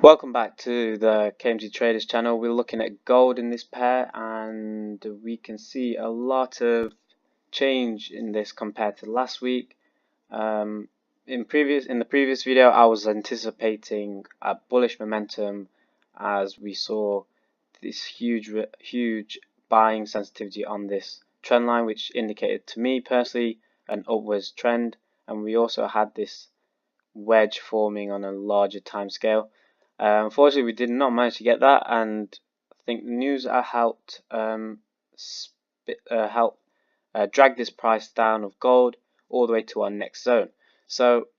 Welcome back to the KMTRADERS channel. We're looking at gold in this pair, and we can see a lot of change in this compared to last week. In the previous video, I was anticipating a bullish momentum as we saw this huge buying sensitivity on this trend line, which indicated to me personally an upwards trend, and we also had this wedge forming on a larger time scale. Unfortunately, we did not manage to get that, and I think the news helped drag this price down of gold all the way to our next zone. So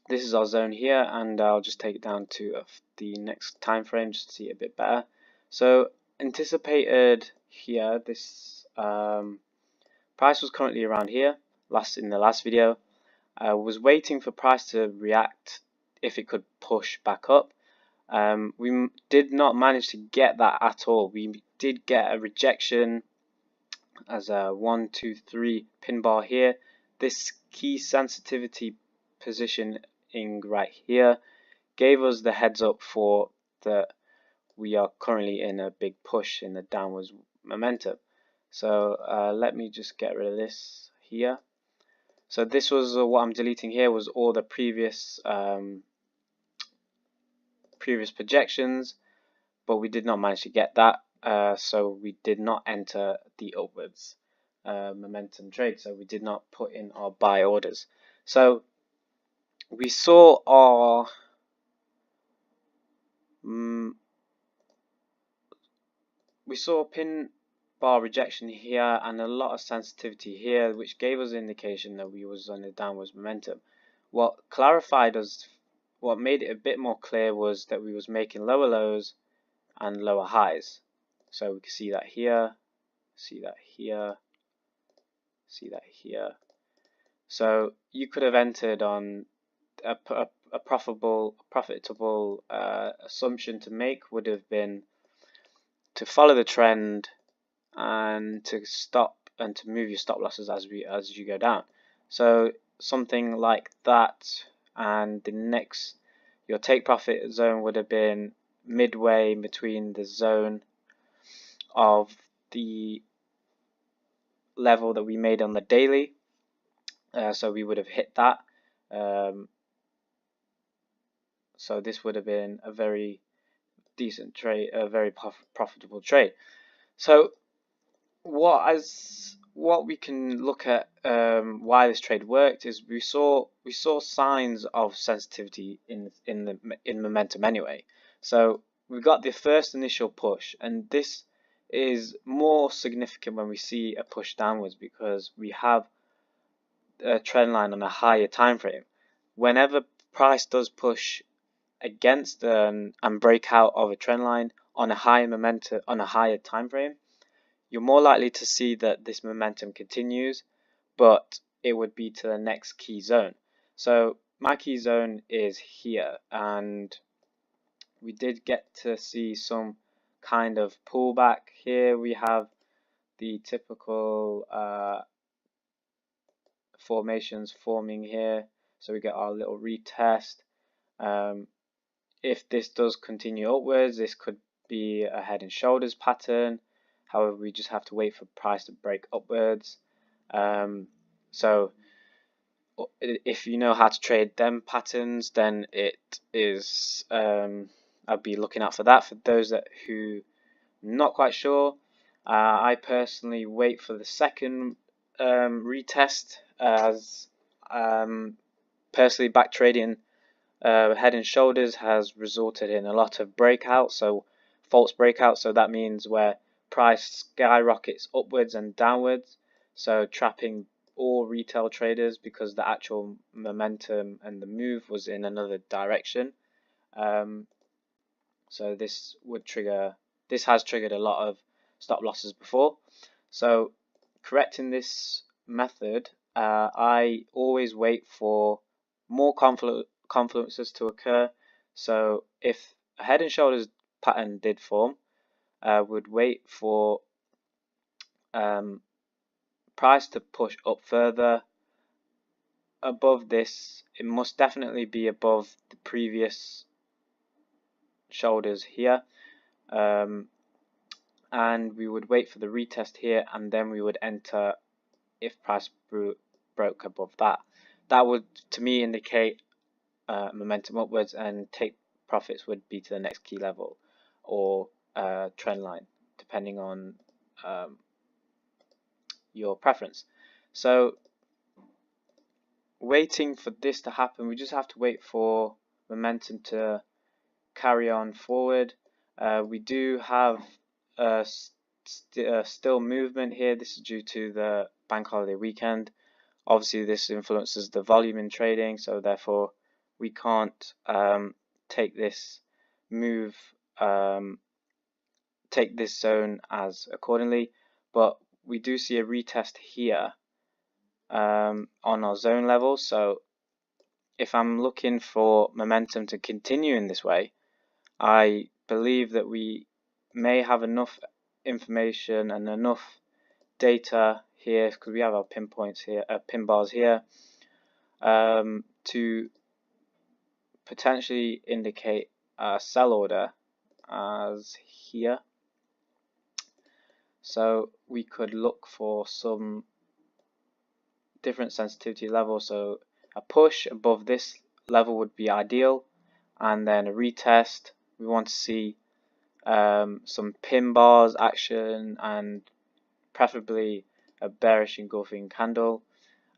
this is our zone here, and I'll just take it down to the next time frame just to see it a bit better. So anticipated here, this price was currently around here in the last video. I was waiting for price to react if it could push back up. We did not manage to get that at all. We did get a rejection as a 1, 2, 3 pin bar here. This key sensitivity positioning right here gave us the heads up for that we are currently in a big push in the downwards momentum. So let me just get rid of this here. So this was what I'm deleting here was all the previous projections, but we did not manage to get that, so we did not enter the upwards momentum trade, so we did not put in our buy orders. So we saw our pin bar rejection here and a lot of sensitivity here, which gave us an indication that we was on a downwards momentum. What made it a bit more clear was that we was making lower lows and lower highs. So we can see that here, see that here, see that here. So you could have entered on a profitable assumption to make would have been to follow the trend and to stop and to move your stop losses as you go down. So something like that, and your take profit zone would have been midway between the zone of the level that we made on the daily, so we would have hit that. So this would have been a very decent trade, a very profitable trade. So what we can look at why this trade worked is we saw signs of sensitivity in momentum anyway. So we got the first initial push, and this is more significant when we see a push downwards because we have a trend line on a higher time frame. Whenever price does push against and break out of a trend line on a higher momentum on a higher time frame, you're more likely to see that this momentum continues, but it would be to the next key zone. So my key zone is here, and we did get to see some kind of pullback here. We have the typical formations forming here, so we get our little retest. If this does continue upwards, this could be a head and shoulders pattern. However, we just have to wait for price to break upwards. So if you know how to trade them patterns, then it is I'll be looking out for that. For those who not quite sure, I personally wait for the second retest, as personally back trading head and shoulders has resulted in a lot of breakouts, so false breakouts. So that means where price skyrockets upwards and downwards, so trapping all retail traders because the actual momentum and the move was in another direction. So this has triggered a lot of stop losses before. So correcting this method, I always wait for more confluences to occur. So if a head and shoulders pattern did form, would wait for price to push up further above this. It must definitely be above the previous shoulders here, and we would wait for the retest here, and then we would enter if price broke above that. That would, to me, indicate momentum upwards, and take profits would be to the next key level or trend line, depending on your preference. So waiting for this to happen, we just have to wait for momentum to carry on forward. We do have still movement here. This is due to the bank holiday weekend. Obviously this influences the volume in trading, so therefore we can't take this move, take this zone as accordingly, but we do see a retest here on our zone level. So if I'm looking for momentum to continue in this way, I believe that we may have enough information and enough data here, because we have our pinpoints here, pin bars here, to potentially indicate a sell order as here. So we could look for some different sensitivity levels. So a push above this level would be ideal, and then a retest. We want to see some pin bars action, and preferably a bearish engulfing candle,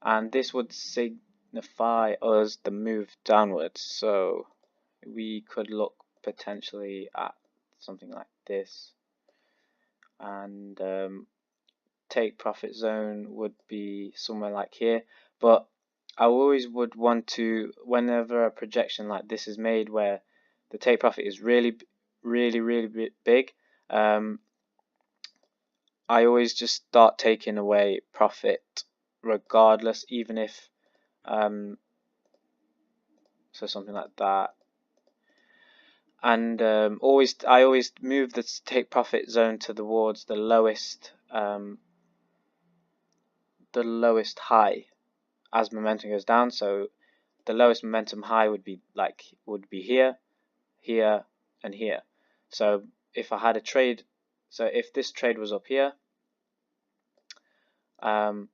and this would signify us the move downwards. So we could look potentially at something like this, and take profit zone would be somewhere like here. But I always would want to, whenever a projection like this is made where the take profit is really big, I always just start taking away profit regardless, even if so something like that. And I always move the take profit zone towards the lowest high as momentum goes down. So the lowest momentum high would be here, here, and here. So if I had a trade, so if this trade was up here, and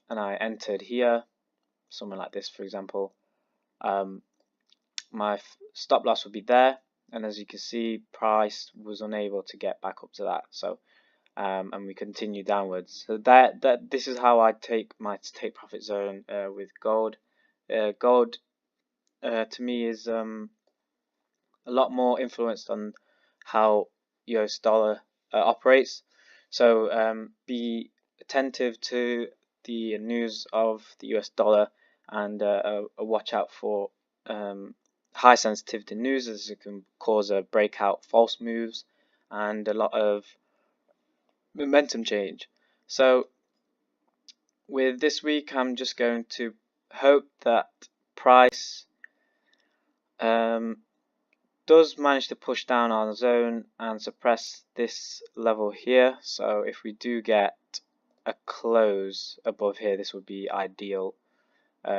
I entered here, somewhere like this, for example, my stop loss would be there, and as you can see, price was unable to get back up to that. So and we continue downwards. So this is how I take my take profit zone with gold. Gold to me is a lot more influenced on how US dollar operates. So be attentive to the news of the US dollar, and watch out for high sensitivity news, as it can cause a breakout false moves and a lot of momentum change. So with this week, I'm just going to hope that price does manage to push down our zone and suppress this level here. So if we do get a close above here, this would be ideal.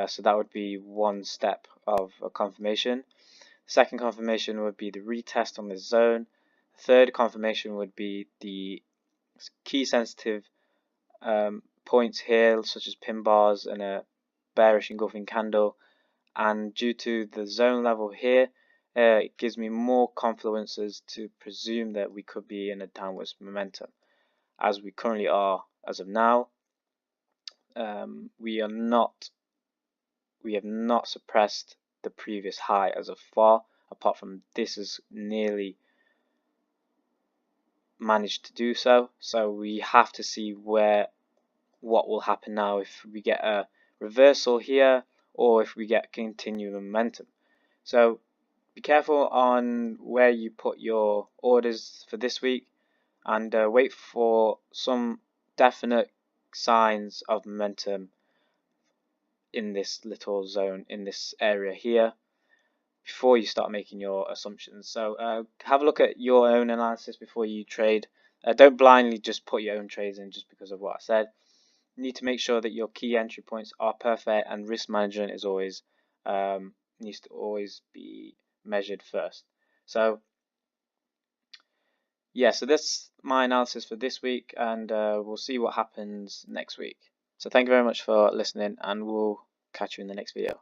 So that would be one step of a confirmation. The second confirmation would be the retest on this zone. The third confirmation would be the key sensitive points here, such as pin bars and a bearish engulfing candle. And due to the zone level here, it gives me more confluences to presume that we could be in a downwards momentum, as we currently are as of now. We have not suppressed the previous high as of far, apart from this is nearly managed to do so. So we have to see what will happen now, if we get a reversal here or if we get continued momentum. So be careful on where you put your orders for this week, and wait for some definite signs of momentum in this little zone, in this area here, before you start making your assumptions. So have a look at your own analysis before you trade. Don't blindly just put your own trades in just because of what I said. You need to make sure that your key entry points are perfect, and risk management is always needs to always be measured first. So yeah, so that's my analysis for this week, and we'll see what happens next week. So thank you very much for listening, and we'll catch you in the next video.